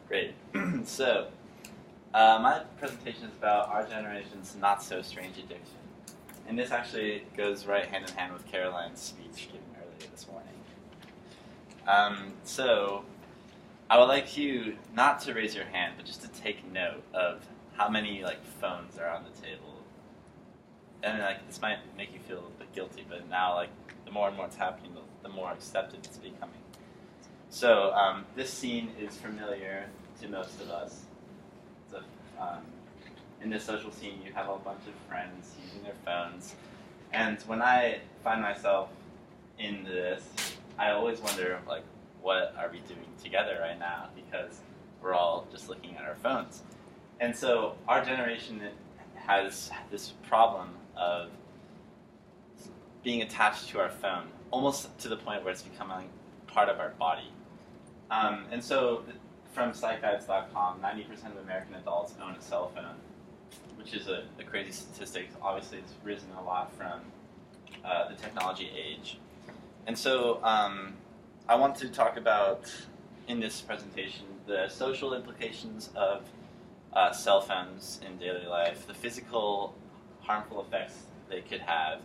Great. So, my presentation is about our generation's not-so-strange addiction. And this actually goes right hand in hand with Caroline's speech given earlier this morning. So, I would like you not to raise your hand, but just to take note of how many phones are on the table. And this might make you feel a bit guilty, but now the more and more it's happening, the more accepted it's becoming. So this scene is familiar to most of us. So, in this social scene, you have a bunch of friends using their phones. And when I find myself in this, I always wonder, what are we doing together right now? Because we're all just looking at our phones. And so our generation has this problem of being attached to our phone, almost to the point where it's becoming part of our body. And so from psychguides.com, 90% of American adults own a cell phone, which is a crazy statistic. Obviously, it's risen a lot from the technology age. And so I want to talk about, in this presentation, the social implications of cell phones in daily life, the physical harmful effects they could have,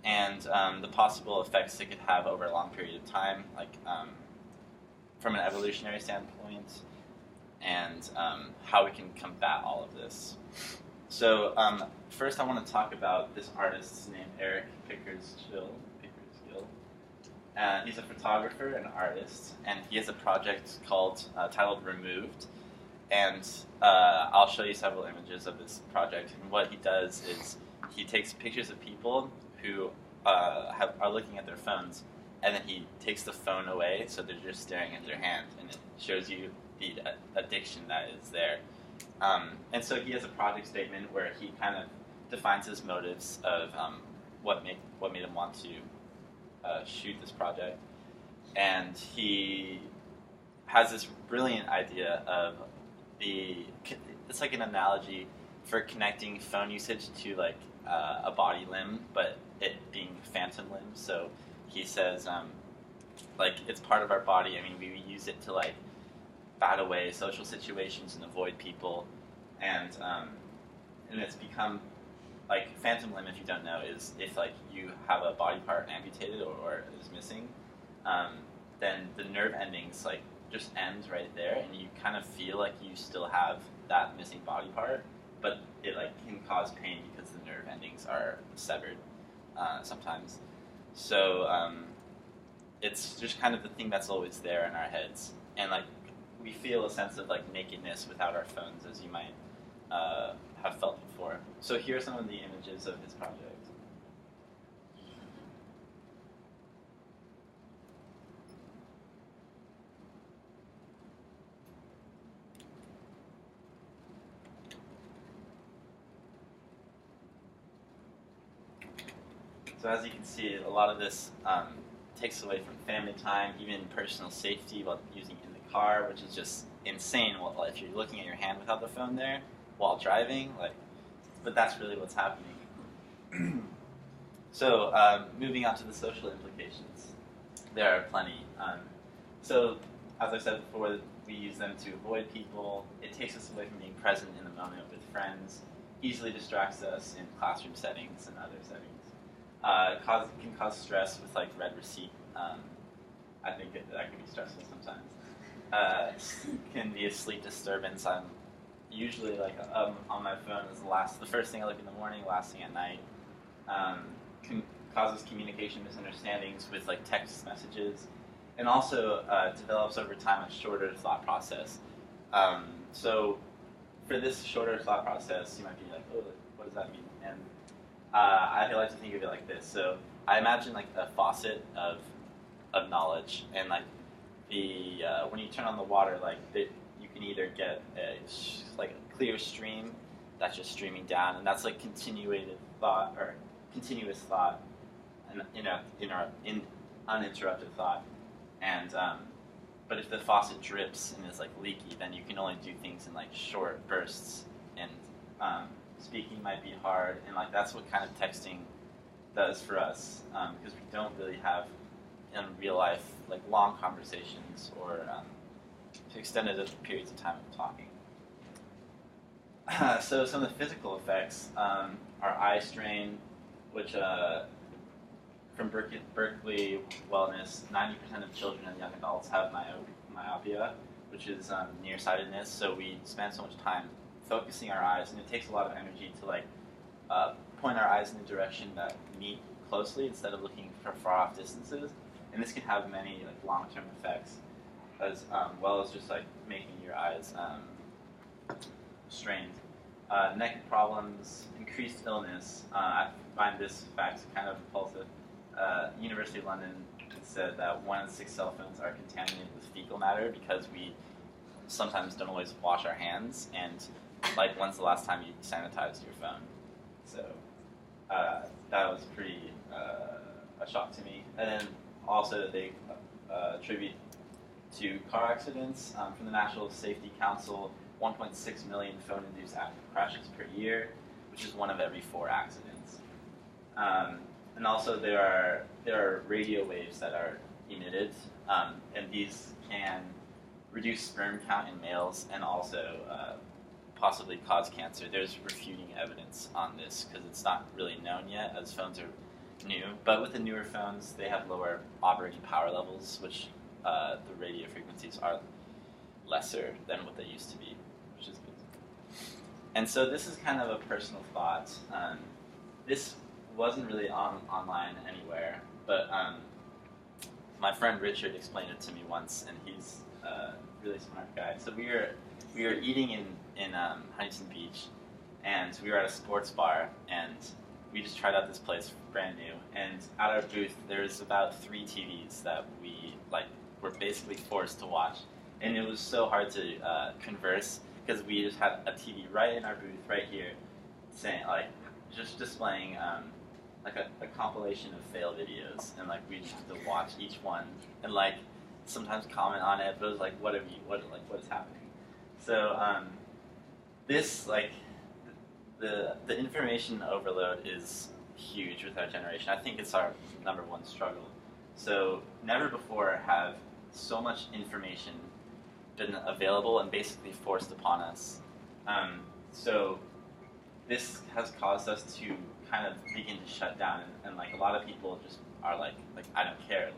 and the possible effects they could have over a long period of time, from an evolutionary standpoint, and how we can combat all of this. So first I want to talk about this artist named Eric Pickersgill. He's a photographer and artist, and he has a project titled Removed. And I'll show you several images of this project. And what he does is he takes pictures of people who are looking at their phones, and then he takes the phone away, so they're just staring at their hand, and it shows you the addiction that is there. And so he has a project statement where he kind of defines his motives of what made him want to shoot this project. And he has this brilliant idea of it's like an analogy for connecting phone usage to a body limb, but it being phantom limbs. So he says it's part of our body. I mean, we use it to bat away social situations and avoid people, and it's become phantom limb. If you don't know, is if you have a body part amputated or is missing, then the nerve endings just ends right there, and you kind of feel like you still have that missing body part, but it can cause pain because the nerve endings are severed sometimes. So it's just kind of the thing that's always there in our heads, and we feel a sense of nakedness without our phones, as you might have felt before. So here are some of the images of his project. So as you can see, a lot of this takes away from family time, even personal safety while using it in the car, which is just insane. Well, if you're looking at your hand without the phone there while driving, but that's really what's happening. So moving on to the social implications, there are plenty. So as I said before, we use them to avoid people. It takes us away from being present in the moment with friends, easily distracts us in classroom settings and other settings. Can cause stress with read receipt. I think that can be stressful sometimes. Can be a sleep disturbance. I'm usually on my phone is the first thing I look in the morning, last thing at night. Causes communication misunderstandings with text messages, and also develops over time a shorter thought process. So for this shorter thought process, you might be oh, what does that mean? And I like to think of it like this. So I imagine a faucet of knowledge, and when you turn on the water, you can either get a clear stream that's just streaming down, and that's continuous thought, and uninterrupted thought. And but if the faucet drips and is leaky, then you can only do things in short bursts, and speaking might be hard, and that's what kind of texting does for us, because we don't really have in real life long conversations or extended periods of time of talking. So some of the physical effects are eye strain, which from Berkeley Wellness, 90% of children and young adults have myopia, which is nearsightedness. So we spend so much time focusing our eyes, and it takes a lot of energy to point our eyes in a direction that meet closely instead of looking for far off distances. And this can have many long-term effects, as well as just making your eyes strained. Neck problems, increased illness. I find this fact kind of repulsive. University of London said that 1 in 6 cell phones are contaminated with fecal matter because we sometimes don't always wash our hands, and when's the last time you sanitized your phone? So that was pretty a shock to me. And then also they attribute to car accidents from the National Safety Council, 1.6 million phone-induced crashes per year, which is 1 of every 4 accidents. And also there are radio waves that are emitted, and these can reduce sperm count in males and also possibly cause cancer. There's refuting evidence on this because it's not really known yet, as phones are new. But with the newer phones, they have lower operating power levels, which the radio frequencies are lesser than what they used to be, which is good. And so this is kind of a personal thought. This wasn't really online anywhere, but my friend Richard explained it to me once, and he's a really smart guy. So we were eating in Huntington Beach, and we were at a sports bar, and we just tried out this place brand new. And at our booth, there's about 3 TVs that we were basically forced to watch, and it was so hard to converse because we just had a TV right in our booth, right here, saying just displaying a compilation of fail videos, and we just had to watch each one and sometimes comment on it, but it was what is happening? So this the information overload is huge with our generation. I think it's our #1 struggle. So never before have so much information been available and basically forced upon us. So this has caused us to kind of begin to shut down, and a lot of people just are I don't care.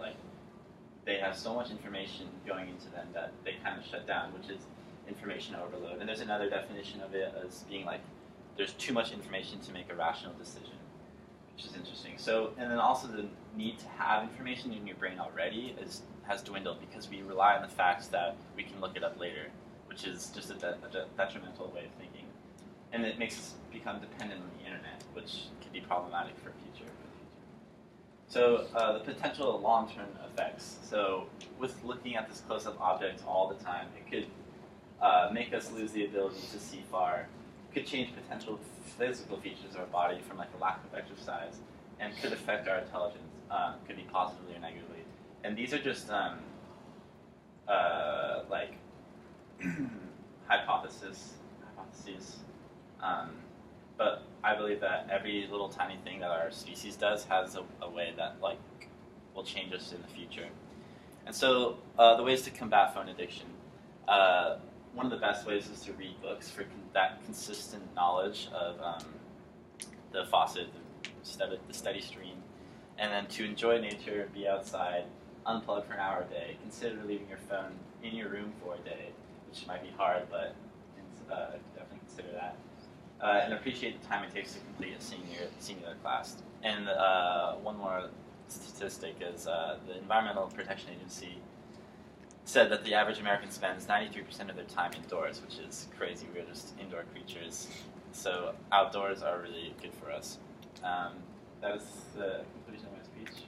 They have so much information going into them that they kind of shut down, which is information overload. And there's another definition of it as being there's too much information to make a rational decision, which is interesting. So, and then also the need to have information in your brain already has dwindled because we rely on the facts that we can look it up later, which is just a detrimental way of thinking. And it makes us become dependent on the internet, which can be problematic for the future. So the potential long-term effects. So with looking at this close-up object all the time, it could make us lose the ability to see far. It could change potential physical features of our body from a lack of exercise, and could affect our intelligence. Could be positively or negatively. And these are just hypotheses. But I believe that every little tiny thing that our species does has a way that will change us in the future. And so the ways to combat phone addiction. One of the best ways is to read books for that consistent knowledge of the faucet, the steady stream, and then to enjoy nature, be outside, unplug for an hour a day. Consider leaving your phone in your room for a day, which might be hard, but definitely consider that. And appreciate the time it takes to complete a senior class. And one more statistic is the Environmental Protection Agency said that the average American spends 93% of their time indoors, which is crazy. We're just indoor creatures. So outdoors are really good for us. That is the conclusion of my speech.